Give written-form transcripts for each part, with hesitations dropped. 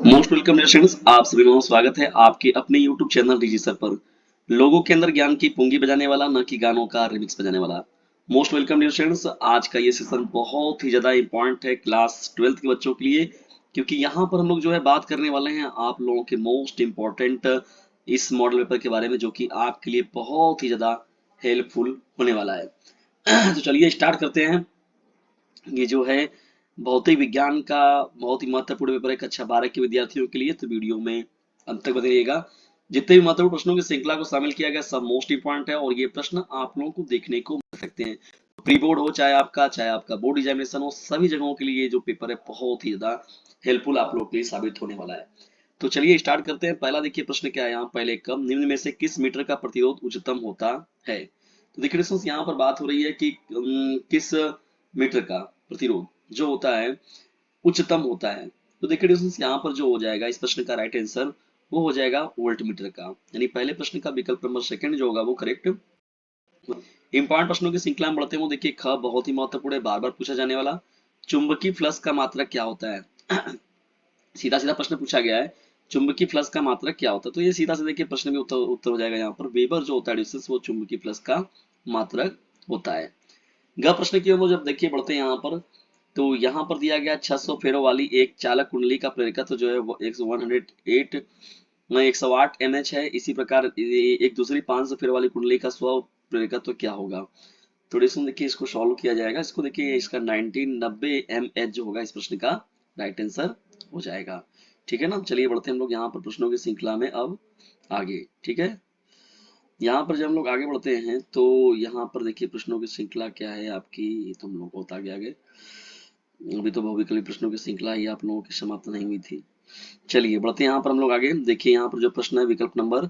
Most welcome students, आप सभी लोगों का स्वागत है आपके अपने YouTube चैनल डीजी सर पर। लोगों के अंदर ज्ञान की पूंगी बजाने वाला, न कि गानों का रिमिक्स बजाने वाला। मोस्ट वेलकम डियर स्टूडेंट्स, आज का ये सेशन बहुत ही ज्यादा इंपॉर्टेंट है क्लास 12th के बच्चों के लिए, क्योंकि यहाँ पर हम लोग जो है बात करने वाले हैं आप लोगों के मोस्ट इंपॉर्टेंट इस मॉडल पेपर के बारे में, जो कि आपके लिए बहुत ही ज्यादा हेल्पफुल होने वाला है। तो चलिए स्टार्ट करते हैं। ये जो है भौतिक विज्ञान का बहुत ही महत्वपूर्ण पेपर है कक्षा 12 के विद्यार्थियों के लिए, तो वीडियो में अंत तक बने रहिएगा। जितने भी महत्वपूर्ण प्रश्नों की श्रृंखला को शामिल किया गया सब मोस्ट इंपॉर्टेंट है, और ये प्रश्न आप लोगों को देखने को मिल सकते हैं प्री बोर्ड हो चाहे आपका बोर्ड एग्जामिनेशन हो, सभी जगहों के लिए ये जो पेपर है बहुत ही ज्यादा हेल्पफुल आप लोगों के लिए साबित होने वाला है। तो चलिए स्टार्ट करते हैं। पहला देखिए प्रश्न क्या है यहाँ, पहले कम निम्न में से किस मीटर का प्रतिरोध उच्चतम होता है। तो देखिए दोस्तों यहाँ पर बात हो रही है कि किस मीटर का प्रतिरोध जो होता है उच्चतम होता है। तो देखिए दोस्तों यहाँ पर जो हो जाएगा इस प्रश्न का राइट आंसर वो हो जाएगा वोल्ट मीटर का, यानी पहले प्रश्न का विकल्प नंबर सेकंड जो होगा वो करेक्ट। इंपॉर्टेंट प्रश्नों की श्रृंखला में बढ़ते हैं। देखिए ख बहुत ही महत्वपूर्ण है, बार बार पूछा जाने वाला। चुंबकीय फ्लक्स का मात्रक क्या होता है। सीधा सीधा प्रश्न पूछा गया है, चुंबकीय फ्लक्स का मात्रक क्या होता है। तो ये सीधा से देखिए प्रश्न में उत्तर हो जाएगा यहाँ पर, वेबर जो होता है डिस्टेंस वो चुंबकीय फ्लक्स का मात्रक होता है। ग प्रश्न की ओर जब देखिए बढ़ते हैं यहाँ पर, तो यहाँ पर दिया गया 600 फेरों वाली एक चालक कुंडली का प्रेरकत्व जो है वो 108 mH है। इसी प्रकार एक दूसरी 500 फेरों वाली कुंडली का स्व प्रेरकत्व क्या होगा। तो इसमें देखिए इसको सॉल्व किया जाएगा। इसको देखिए इसका 1990 mH जो होगा इस प्रश्न का राइट आंसर हो जाएगा। ठीक है ना, चलिए बढ़ते हैं हम लोग यहाँ पर प्रश्नों की श्रृंखला में अब आगे। ठीक है, यहाँ पर जब हम लोग आगे बढ़ते हैं तो यहाँ पर देखिए प्रश्नों की श्रृंखला क्या है आपकी, तो हम लोग बहुत आगे आगे, अभी तो बहुविकल्पी प्रश्नों की श्रृंखला ही आप लोगों की समाप्त नहीं हुई थी। चलिए बढ़ते हैं यहाँ पर हम लोग आगे। देखिए यहाँ पर जो प्रश्न है विकल्प नंबर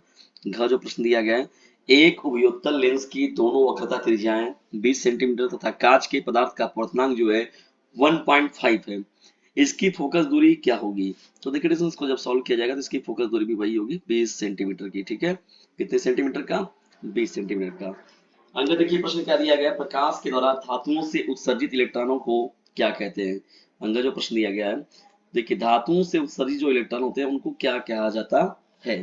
घ जो प्रश्न दिया गया है, एक उपयोत्तल लेंस की दोनों वक्रता त्रिज्याएं 20 सेंटीमीटर तथा कांच के पदार्थ का अपवर्तनांक जो है 1.5 है, इसकी फोकस दूरी क्या होगी। तो देखिए इसको जब सॉल्व किया जाएगा तो इसकी फोकस दूरी भी वही होगी 20 सेंटीमीटर की। ठीक है, कितने सेंटीमीटर का, 20 सेंटीमीटर का। अंदर देखिए प्रश्न क्या दिया गया है, प्रकाश के द्वारा धातुओं से उत्सर्जित इलेक्ट्रॉनों को क्या कहते हैं। अंदर जो प्रश्न दिया गया है, देखिए धातुओं से उत्सर्जित जो इलेक्ट्रॉन होते हैं उनको क्या कहा जाता है।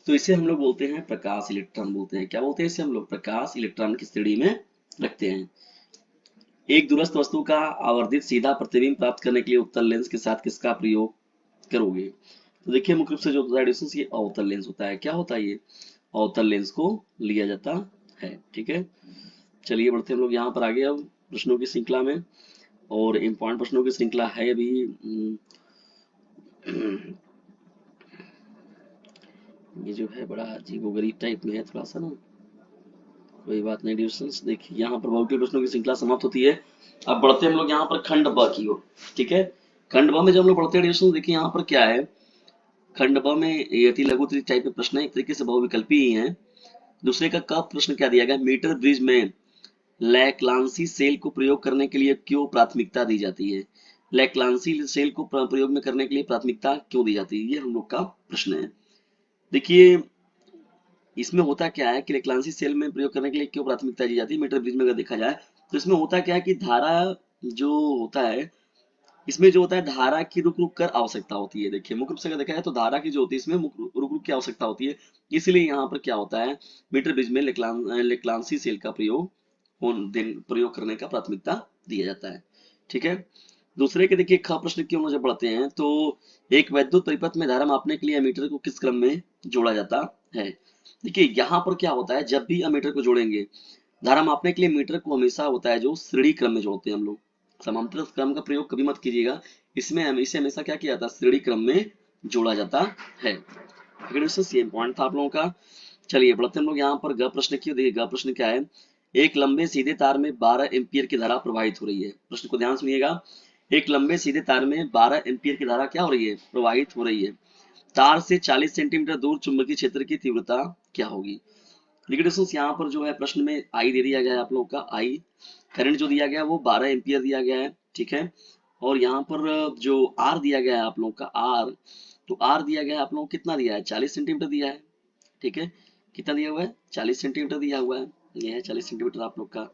तो इसे हम लोग बोलते हैं प्रकाश इलेक्ट्रॉन बोलते हैं। क्या बोलते हैं इसे हम लोग, प्रकाश इलेक्ट्रॉन की श्रेणी में रखते हैं। एक दूरस्थ वस्तु का आवर्धित सीधा प्रतिबिंब प्राप्त करने के लिए उत्तल लेंस के साथ किसका प्रयोग करोगे। तो देखिए मुख्य रूप से जो होता है डिस्टेंस ये अवतल लेंस होता है। क्या होता है ये, अवतल लेंस को लिया जाता है। ठीक है, चलिए बढ़ते हैं हम लोग यहाँ पर आगे अब प्रश्नों की श्रृंखला में, और इम्पोर्टेंट प्रश्नों की श्रृंखला है अभी। ये जो है बड़ा अजीबोगरीब टाइप में है थोड़ा सा ना, कोई बात नहीं डिविजन्स। देखिए यहाँ पर बहुविकल्पी प्रश्नों की श्रृंखला समाप्त होती है। अब बढ़ते हैं हम लोग यहाँ पर खंड ब की ओर। ठीक है, खंड ब में जब हम लोग बढ़ते हैं डिविजन्स, देखिए यहाँ पर क्या है, खंड ब में ये अति लघु टाइप के प्रश्न है, एक तरीके से बहुविकल्पी ही है। दूसरे का क प्रश्न क्या दिया गया, मीटर ब्रिज में लैक्लांसी सेल को प्रयोग करने के लिए क्यों प्राथमिकता दी जाती है। लैक्लांसी सेल को प्रयोग में करने के लिए प्राथमिकता क्यों दी जाती है, ये हम लोग का प्रश्न है। देखिए इसमें होता क्या है कि लैक्लांसी सेल में प्रयोग करने के लिए क्यों प्राथमिकता दी जाती है मीटर ब्रिज में अगर देखा जाए, तो इसमें होता क्या है कि धारा जो होता है, इसमें जो होता है धारा की रुक रुक कर आवश्यकता होती है। देखिए मुख्य रूप से अगर देखा जाए तो धारा की जो होती है इसमें रुक रुक की आवश्यकता होती है। इसलिए यहाँ पर क्या होता है, मीटर ब्रिज में लेक्लांसी सेल का प्रयोग करने का प्राथमिकता दिया जाता है। ठीक है, दूसरे के देखिए ख प्रश्न की ओर जब बढ़ते हैं तो एक वैद्युत परिपथ में धारा मापने के लिए एमीटर को किस क्रम में जोड़ा जाता है। देखिए यहाँ पर क्या होता है, जब भी एमीटर को जोड़ेंगे धारा मापने के लिए मीटर को हमेशा होता है जो श्रेणी क्रम में जोड़ते हैं हम लोग, समांतर क्रम का प्रयोग कभी मत कीजिएगा। इसमें इसे हमेशा क्या किया जाता है, श्रेणी क्रम में जोड़ा जाता है। ये पॉइंट था आप लोगों का। चलिए बढ़ते हम लोग यहाँ पर ग प्रश्न की। देखिए ग प्रश्न क्या है, एक लंबे सीधे तार में 12 एम्पियर की धारा प्रवाहित हो रही है। प्रश्न को ध्यान सुनिएगा, एक लंबे सीधे तार में 12 एम्पियर की धारा क्या हो रही है, प्रवाहित हो रही है। तार से 40 सेंटीमीटर दूर चुंबकीय क्षेत्र की तीव्रता क्या होगी। लिक्विडेशंस यहाँ पर जो है प्रश्न में आई दे दिया गया है आप लोगों का, आई करंट जो दिया गया है वो 12 एम्पियर दिया गया है। ठीक है, और यहाँ पर जो आर दिया गया है आप लोगों का, आर तो आर दिया गया है आप लोगों को कितना दिया है, 40 सेंटीमीटर दिया है। ठीक है, कितना दिया हुआ है, 40 सेंटीमीटर दिया हुआ है। ये है 40 सेंटीमीटर आप लोग का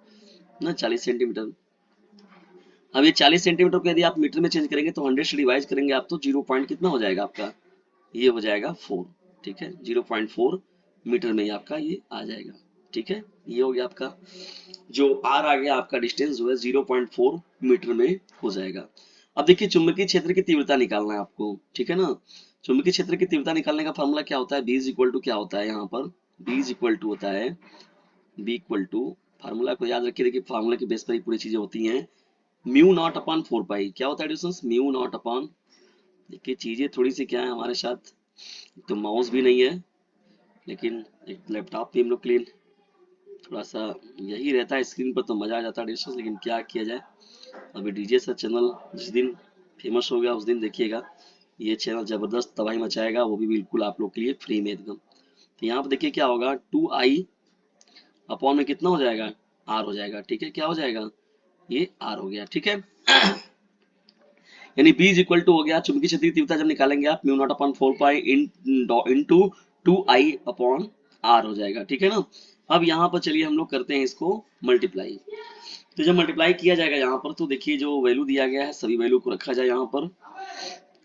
ना, 40 सेंटीमीटर। अब ये 40 सेंटीमीटर को यदि आप मीटर में चेंज करेंगे तो 100 से डिवाइड करेंगे आप तो 0 पॉइंट कितना हो जाएगा आपका, ये हो जाएगा 4। ठीक है, 0.4 मीटर में ही आपका ये आ जाएगा। ठीक है, ये हो गया आपका जो आर आ गया, आपका डिस्टेंस जो है 0.4 मीटर में हो जाएगा। अब देखिए चुंबकीय क्षेत्र की तीव्रता निकालना है आपको, ठीक है ना। चुंबकीय क्षेत्र की तीव्रता निकालने का फॉर्मूला क्या होता है, बी इज इक्वल टू क्या होता है यहाँ पर, बी इज इक्वल टू होता है, बी इक्वल टू, फार्मूला को याद रखिए, देखिए फार्मूला की बेस पर ही पूरी चीजें होती हैं। म्यू नॉट अपॉन 4 पाई क्या होता है डिस्टेंस, म्यू नॉट अपॉन, देखिए चीजें थोड़ी सी क्या है हमारे साथ, तो माउस भी नहीं है, लेकिन एक लैपटॉप भी हम लोग क्लीन, थोड़ा सा यही रहता है स्क्रीन पर तो मजा आ जाता है डिस्टेंस, लेकिन क्या किया जाए। अभी डीजे सर चैनल जिस दिन फेमस हो गया उस दिन देखिएगा, ये चैनल जबरदस्त तबाही मचाएगा, वो भी बिल्कुल आप लोग के लिए फ्री में एकदम। तो यहाँ पर देखिए क्या होगा, 2i अपॉन में कितना हो जाएगा, आर हो जाएगा। ठीक है, क्या हो जाएगा, ये आर हो गया। ठीक है, यानी B इज इक्वल टू हो गया, चुंबकीय क्षेत्र की तीव्रता जब निकालेंगे आप mu naught upon 4 pi into 2i upon R हो जाएगा। ठीक है ना। अब यहाँ पर चलिए हम लोग करते हैं इसको मल्टीप्लाई। तो जब मल्टीप्लाई किया जाएगा यहाँ पर तो देखिए जो वैल्यू दिया गया है सभी वैल्यू को रखा जाए यहाँ पर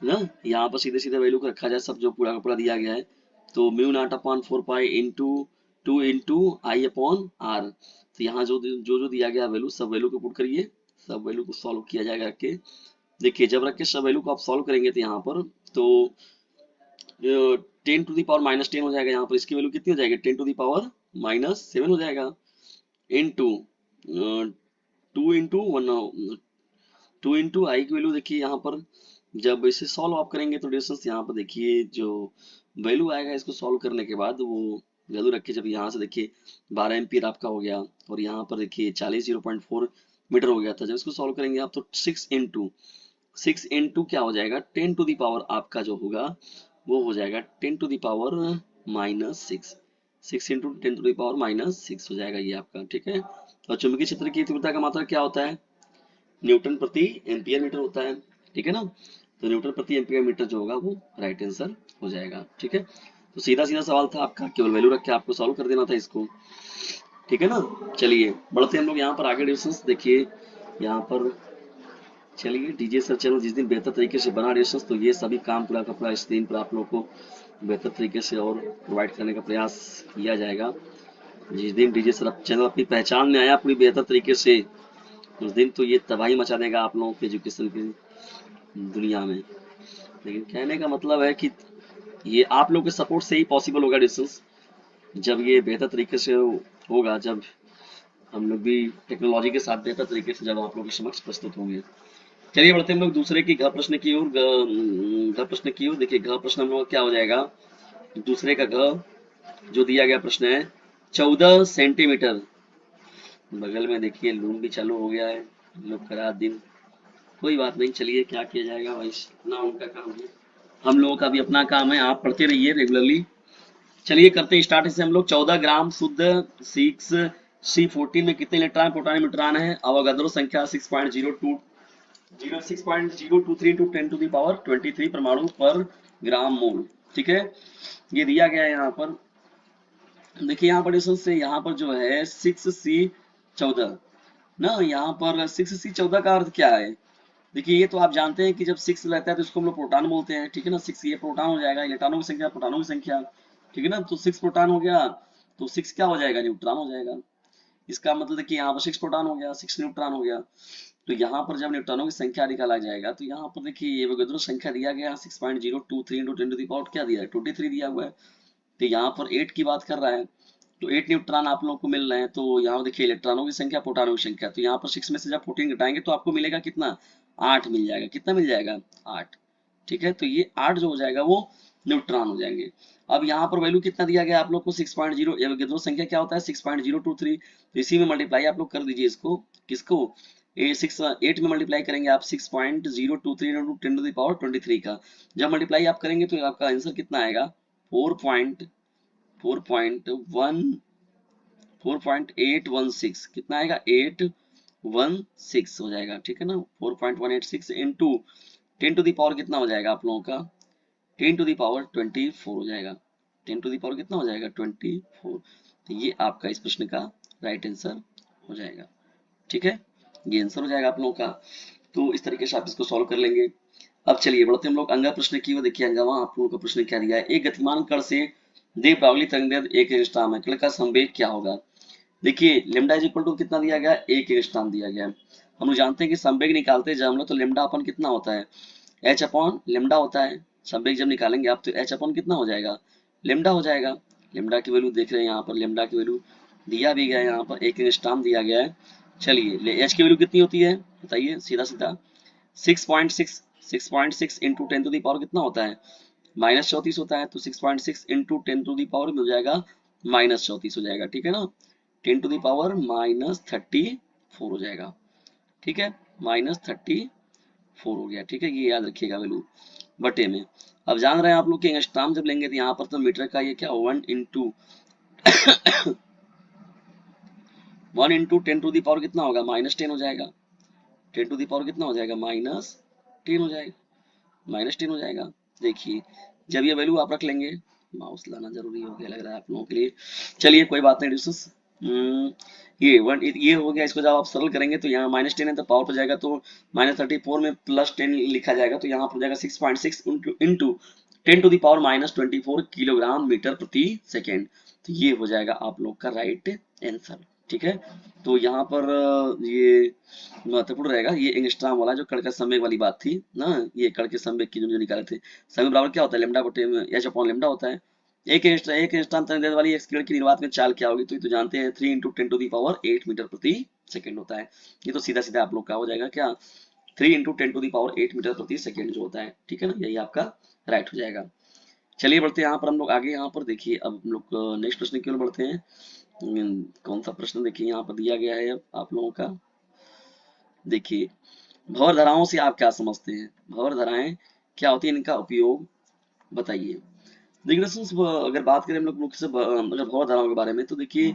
ना, यहाँ पर सीधे सीधे वैल्यू को रखा जाए, सब जो पूरा का पूरा दिया गया है। तो mu naught upon 4 pi into 2 into I upon R, तो यहाँ जो जो जो दिया गया वैल्यू सब वैल्यू को पुट करिए, सब वैल्यू को सॉल्व किया जाएगा रख के। देखिए जब रख के सब वैल्यू को आप सॉल्व करेंगे तो यहाँ पर तो 10 टू द पावर -10 हो जाएगा, यहाँ पर इसकी वैल्यू कितनी हो जाएगी, 10 टू द पावर -7 हो जाएगा, इंटू 2 इंटू आई की वैल्यू देखिए यहाँ पर जब इसे सॉल्व आप करेंगे तो डिस्टेंस यहाँ पर देखिए जो वैल्यू आएगा इसको सॉल्व करने के बाद वो वैल्यू रखिए, जब यहाँ से देखिए 12 एम्पियर आपका हो गया और यहाँ पर देखिए 40 मीटर हो गया था, जब इसको सॉल्व करेंगे आप तो 6 इंटू क्या हो जाएगा, 10 टू दी पावर आपका जो होगा वो हो जाएगा 10 to the power -6, 6 into 10 to the power -6 हो जाएगा ये आपका। ठीक है, और चुंबकीय क्षेत्र की तीव्रता का मात्रक क्या होता है, न्यूटन प्रति एम्पियर मीटर होता है। ठीक है ना, तो न्यूटन प्रति एम्पियर मीटर जो होगा वो राइट आंसर हो जाएगा। ठीक है, तो सीधा सीधा सवाल था आपका, केवल वैल्यू रख के आपको सॉल्व कर देना था इसको। ठीक है ना, चलिए बढ़ते हम लोग यहाँ पर आगे डिस्टेंस देखिए यहाँ पर। चलिए डीजे सर चैनल जिस दिन बेहतर तरीके से बना डिस्टेंस तो ये सभी काम पूरा का पूरा स्क्रीन पर आप लोग को बेहतर तरीके से और प्रोवाइड करने का प्रयास किया जाएगा। जिस दिन डीजे सर चैनल अपनी पहचान में आया पूरी बेहतर तरीके से, उस दिन तो ये तबाही मचा देगा आप लोगों के एजुकेशन की दुनिया में। लेकिन कहने का मतलब है कि ये आप लोगों के सपोर्ट से ही पॉसिबल होगा डिस्टेंस, जब ये बेहतर तरीके से होगा, जब हम लोग भी टेक्नोलॉजी के साथ बेहतर तरीके से जब आप लोगों के समक्ष प्रस्तुत होंगे। चलिए बढ़ते हम लोग दूसरे की घ प्रश्न की ओर, घ प्रश्न की ओर। देखिए घ प्रश्न हम लोग का क्या हो जाएगा, दूसरे का घ जो दिया गया प्रश्न है 14 सेंटीमीटर, बगल में देखिए लूम भी चालू हो गया है, हम लोग का रात दिन, कोई बात नहीं, चलिए क्या किया जाएगा भाई, अपना उनका काम है, हम लोगों का भी अपना काम है, आप पढ़ते रहिए रेगुलरली। चलिए करते हैं स्टार्ट इससे हम लोग। 14 ग्राम शुद्ध 6C14 में कितने इलेक्ट्रॉन प्रोटॉन न्यूट्रॉन है, अवोगाद्रो संख्या 6.023 इंटू 10 टू दी पावर 23 परमाणु पर ग्राम मोल। ठीक है, ये दिया गया है यहाँ पर। देखिए यहाँ पर से यहाँ पर जो है 6C14 ना, यहाँ पर 6C14 का अर्थ क्या है, देखिए ये तो आप जानते हैं कि जब 6 रहता है तो इसको हम लोग प्रोटॉन बोलते हैं। ठीक है ना, 6 ये प्रोटॉन हो जाएगा, इलेक्ट्रॉनों की संख्या प्रोटॉनों की संख्या। ठीक है ना, तो 6 प्रोटॉन हो गया तो 6 क्या हो जाएगा, न्यूट्रॉन हो जाएगा। इसका मतलब देखिए यहाँ पर 6 प्रोटॉन हो गया, 6 न्यूट्रॉन हो गया। तो यहाँ पर जब न्यूट्रॉनों की संख्या निकाला जाएगा तो यहाँ पर देखिए ये एवोगाद्रो संख्या दिया गया 6.023 इंटू 10 टू दी पावर क्या दिया है, 23 दिया हुआ है। तो यहाँ पर 8 की बात कर रहा है, तो 8 न्यूट्रॉन आप लोगों को मिल रहे हैं। तो यहाँ देखिए इलेक्ट्रॉनों की संख्या प्रोटॉनों की संख्या, तो यहाँ पर 6 में से जब 14 घटाएंगे तो आपको मिलेगा कितना, 8 मिल जाएगा। कितना मिल जाएगा, 8। ठीक है, तो ये 8 जो हो जाएगा वो न्यूट्रॉन हो जाएंगे। अब यहाँ पर वैल्यू कितना दिया गया आप लोग को 6.0, एवोगाद्रो संख्या क्या होता है 6.023, तो इसी में मल्टीप्लाई आप लोग कर दीजिए इसको, किसको, 8 में मल्टीप्लाई करेंगे आप 6.023 इंटू 10 टू द पावर 23 का, जब मल्टीप्लाई आप करेंगे तो आपका आंसर कितना आएगा, 4.816, कितना आएगा 816 हो जाएगा। ठीक है ना, 4.186 इंटू 10 टू दी पावर कितना हो जाएगा आप लोगों का, 10 टू दी पावर 24 हो जाएगा। 10 टू दी पावर कितना हो जाएगा, 24। तो ये आपका इस प्रश्न का राइट आंसर हो जाएगा। ठीक है, ये आंसर हो जाएगा आप लोगों का। तो इस तरीके से आप इसको सॉल्व कर लेंगे। अब चलिए बढ़ते हम लोग अंगा प्रश्न की ओर। देखिए अंगावा आप लोगों का प्रश्न क्या दिया है, एक गतिमान कण से दीर्घवृत्तीय तरंग एक एंगस्ट्रॉम है, कण का संवेग क्या होगा। देखिए लेमडा इज इक्वल टू कितना दिया गया है, एक एंगस्ट्रॉम दिया गया है। हम लोग जानते हैं कि संवेग निकालते हैं जब हम लोग, तो लेमडा अपन कितना होता है, एच अपॉन लेमडा होता है। संवेग जब निकालेंगे आप तो एच अपॉन कितना हो जाएगा, लेमडा हो जाएगा। लेमडा की वैल्यू देख रहे हैं यहाँ पर, लेमडा की वैल्यू दिया भी गया है यहाँ पर, एक एंगस्ट्रॉम दिया गया है। चलिए एच की वैल्यू कितनी होती है बताइए, सीधा सीधा 6.6 इंटू 10 टू दी पावर कितना होता है, -34 होता है। तो 6.6 इंटू 10 टू दी पावर मिल जाएगा -34 हो जाएगा, ठीक है ना। 10 टू दी पावर -34 हो जाएगा, ठीक है, -34 हो गया, ठीक है। ये याद रखिएगा वैल्यू बटे में। अब जान रहे हैं आप लोग कि एंगस्ट्रॉम जब लेंगे तो यहाँ पर तो मीटर का ये क्या 1 इंटू 10 टू दी पावर कितना होगा, -10 हो जाएगा। 10 टू दी पावर कितना हो जाएगा, -10 हो जाएगा, -10 हो जाएगा। देखिए जब ये वैल्यू आप रख लेंगे, माउस लाना जरूरी हो गया लग रहा है आप लोगों के लिए। चलिए कोई बात नहीं डिस्कस। ये हो गया। इसको जब आप सरल करेंगे तो यहाँ -10 है तो पावर पर जाएगा तो -34 में +10 लिखा जाएगा, तो यहाँ पर हो जाएगा 6.6 into 10 to the power -24 kilogram metre प्रति सेकेंड। तो ये हो जाएगा आप लोग का राइट आंसर, ठीक है। तो यहाँ पर ये महत्वपूर्ण रहेगा, ये एंगस्ट्रॉम वाला जो कण का संवेग वाली बात थी ना, ये कण के संवेग की जो निकाले थे। संवेग बराबर क्या होता है, लेमडा बटे एच अपॉन लेमडा होता है। एक एंगस्ट्रॉम तरंग दैर्ध्य वाली एक किरण की निर्वात में चाल क्या होगी, तो ये तो जानते हैं 3 into 10 to the power 8 metre प्रति सेकेंड होता है। ये तो सीधा सीधा आप लोग का हो जाएगा क्या, 3 into 10 to the power 8 metre प्रति सेकेंड जो होता है, ठीक है ना, यही आपका राइट हो जाएगा। चलिए बढ़ते हैं यहाँ पर हम लोग आगे। यहाँ पर देखिए अब हम लोग नेक्स्ट प्रश्न की ओर बढ़ते हैं। कौन सा प्रश्न देखिए यहाँ पर दिया गया है अब आप लोगों का। देखिए भंवर धाराओं से आप क्या समझते हैं, भंवर धाराएं क्या होती है, इनका उपयोग बताइए। देखिए दोस्तों अगर बात करें हम लोग मुख्य से अगर भंवर धाराओं के बारे में, तो देखिए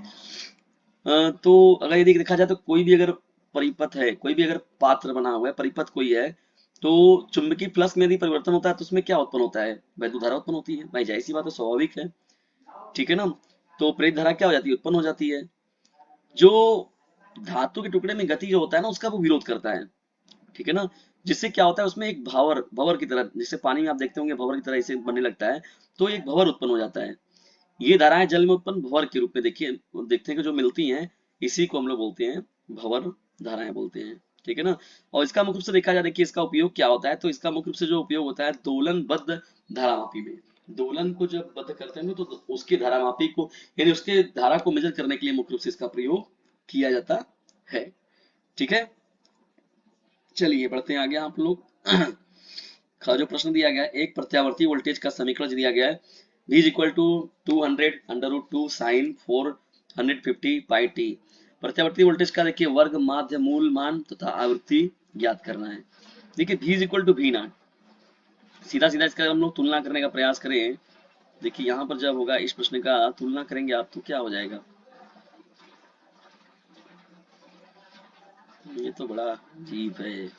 तो अगर यदि देखा जाए तो कोई भी अगर परिपथ है, कोई भी अगर पात्र बना हुआ है, परिपथ कोई है, तो चुंबकीय फ्लक्स में यदि परिवर्तन होता है तो उसमें क्या उत्पन्न होता है, वैद्युत धारा उत्पन्न होती है। भाई जाहिर सी बात है, स्वाभाविक है, ठीक है ना। तो प्रेरित धारा क्या हो जाती है, उत्पन्न हो जाती है। जो धातु के टुकड़े में गति जो होता है ना, उसका वो विरोध करता है, ठीक है ना। जिससे क्या होता है, उसमें एक भावर भंवर की तरह, जिससे पानी में आप देखते होंगे भंवर की तरह इसे बनने लगता है, तो एक भंवर उत्पन्न हो जाता है। ये धाराएं जल में उत्पन्न भंवर के रूप में देखिए देखते हैं कि जो मिलती हैं, इसी को हम लोग बोलते हैं भंवर धाराएं बोलते हैं, ठीक है ना। और इसका मुख्य रूप से देखा जाए, देखिए इसका उपयोग क्या होता है, तो इसका मुख्य रूप से जो उपयोग होता है दोलनबद्ध धारामापी में। दोलन को जब बद्ध करते हैं तो उसकी धारामापी को, यानी उसके धारा को मेजर करने के लिए मुख्य रूप से इसका प्रयोग किया जाता है, ठीक है। चलिए बढ़ते हैं आगे आप लोग। का जो प्रश्न दिया गया है, एक प्रत्यावर्ती वोल्टेज का समीकरण दिया गया है, V is equal to 200 √2 sine 450 pi t. प्रत्यावर्ती वोल्टेज का देखिए वर्ग माध्य मूल मान तथा आवृत्ति ज्ञात करना है। देखिए V is equal to V naught, सीधा सीधा इसका हम लोग तुलना करने का प्रयास करें। देखिए यहाँ पर जब होगा इस प्रश्न का तुलना करेंगे आप, तो क्या हो जाएगा, ये तो बड़ा अजीब है,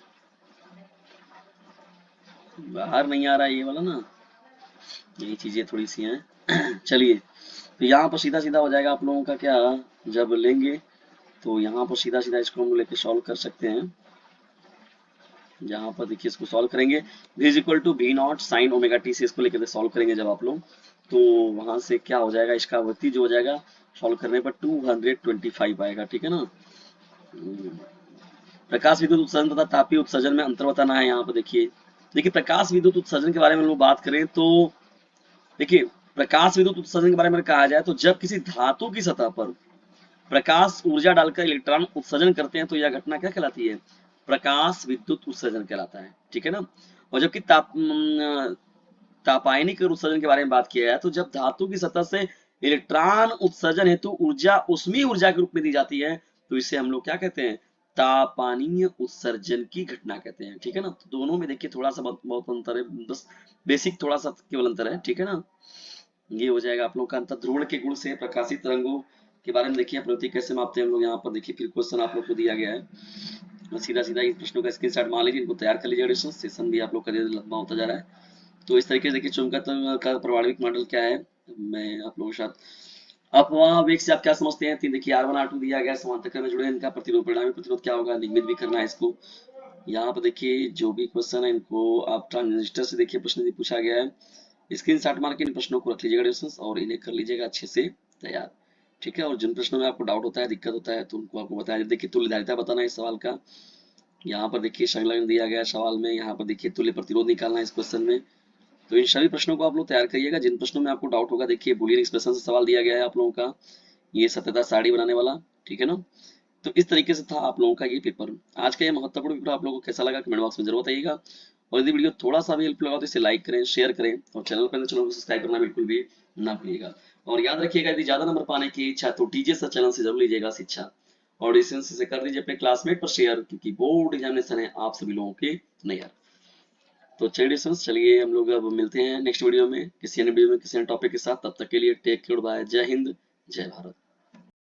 बाहर नहीं आ रहा है ये वाला ना, यही चीजें थोड़ी सी हैं। चलिए तो यहाँ पर सीधा सीधा हो जाएगा आप लोगों का क्या, जब लेंगे तो यहाँ पर सीधा सीधा इसको हम लेके सॉल्व कर सकते हैं। यहाँ पर देखिए इसको सॉल्व करेंगे, v is equal to V naught sine omega t से इसको लेकर सॉल्व करेंगे जब आप लोग, तो वहां से क्या हो जाएगा, इसका आवृत्ति जो हो जाएगा सॉल्व करने पर 225 आएगा, ठीक है ना। प्रकाश विद्युत उत्सर्जन तथा तापीय उत्सर्जन में अंतर बताना है। यहाँ पर देखिए, देखिए प्रकाश विद्युत उत्सर्जन के बारे में हम बात करें तो देखिए प्रकाश विद्युत उत्सर्जन के बारे में कहा जाए तो जब किसी धातु की सतह पर प्रकाश ऊर्जा डालकर इलेक्ट्रॉन उत्सर्जन करते हैं तो यह घटना क्या कहलाती है, प्रकाश विद्युत उत्सर्जन कहलाता है, ठीक है ना। और जबकि तापायनिक उत्सर्जन के बारे में बात किया जाए तो जब धातु की सतह से इलेक्ट्रॉन उत्सर्जन हेतु ऊर्जा उष्मीय ऊर्जा के रूप में दी जाती है, तो इसे हम लोग क्या कहते हैं, तापानीय उत्सर्जन की घटना कहते हैं, ठीक है ना। तो दोनों में देखिए थोड़ा सा बहुत अंतर है, बस बेसिक थोड़ा सा केवल अंतर है, ठीक है ना। ये हो जाएगा आप लोग का अंतर। ध्रुवण के गुण से प्रकाशित तरंगों के बारे में देखिए प्रवृत्ति कैसे मापते हैं हम लोग। यहाँ पर देखिए फिर क्वेश्चन आप लोग को दिया गया है, सीधा सीधा इन प्रश्नों का स्क्रीनशॉट मान लीजिए, इनको तैयार कर लीजिए, सेशन भी आप लोग का लंबा होता जा रहा है। तो इस तरीके से देखिए चुंबकत्व का परमाणविक मॉडल क्या है, मैं आप लोगों के साथ। अपवाह वेग से आप क्या समझते हैं, देखिए R1 R2 दिया गया, समांतर क्रम में जुड़े, इनका प्रतिरोध परिणामी प्रतिरोध क्या होगा, निगमित भी करना है इसको। यहाँ पर देखिए जो भी क्वेश्चन है इनको आप ट्रांजिस्टर से देखिए प्रश्न पूछा गया है, स्क्रीनशॉट मार के इन प्रश्नों को रख लीजिएगा डिस्कशन और इन्हें कर लीजिएगा अच्छे से तैयार। ठीक है, और जिन प्रश्नों में आपको डाउट होता है, दिक्कत होता है, तो उनको आपको बताया। देखिए तुल्यधारिता बताना है इस सवाल का, यहाँ पर देखिए संलग्न दिया गया है सवाल में, यहाँ पर देखिए तुल्य प्रतिरोध निकालना है इस क्वेश्चन में। तो इन सभी प्रश्नों को आप लोग तैयार करिएगा। जिन प्रश्नों में आपको डाउट होगा, देखिए बूलियन एक्सप्रेशन से सवाल दिया गया है आप लोगों का, ये सत्यता सारणी बनाने वाला। ठीक है ना, तो इस तरीके से था आप लोगों का ये पेपर। आज का ये महत्वपूर्ण पेपर आप लोगों को कैसा लगा कमेंट बॉक्स में जरूर बताइएगा। और यदि वीडियो थोड़ा सा भी हेल्प लगा तो इसे लाइक करें, शेयर करें, और चैनल पर चैनल को सब्सक्राइब करना बिल्कुल भी ना भूलिएगा। और याद रखिएगा, यदि ज्यादा नंबर पाने की इच्छा तो टीजे सर चैनल से जरूर लीजिएगा शिक्षा, और डिस्टेंस से कर दीजिए अपने क्लासमेट पर शेयर, क्योंकि बोर्ड एग्जामिनेशन है आप सभी लोगों के नैयर। तो चलिए डिस्टेंस, चलिए हम लोग अब मिलते हैं नेक्स्ट वीडियो में किसी अन्य वीडियो में किसी अन्य टॉपिक के साथ। तब तक के लिए टेक केयर, बाय, जय हिंद, जय भारत।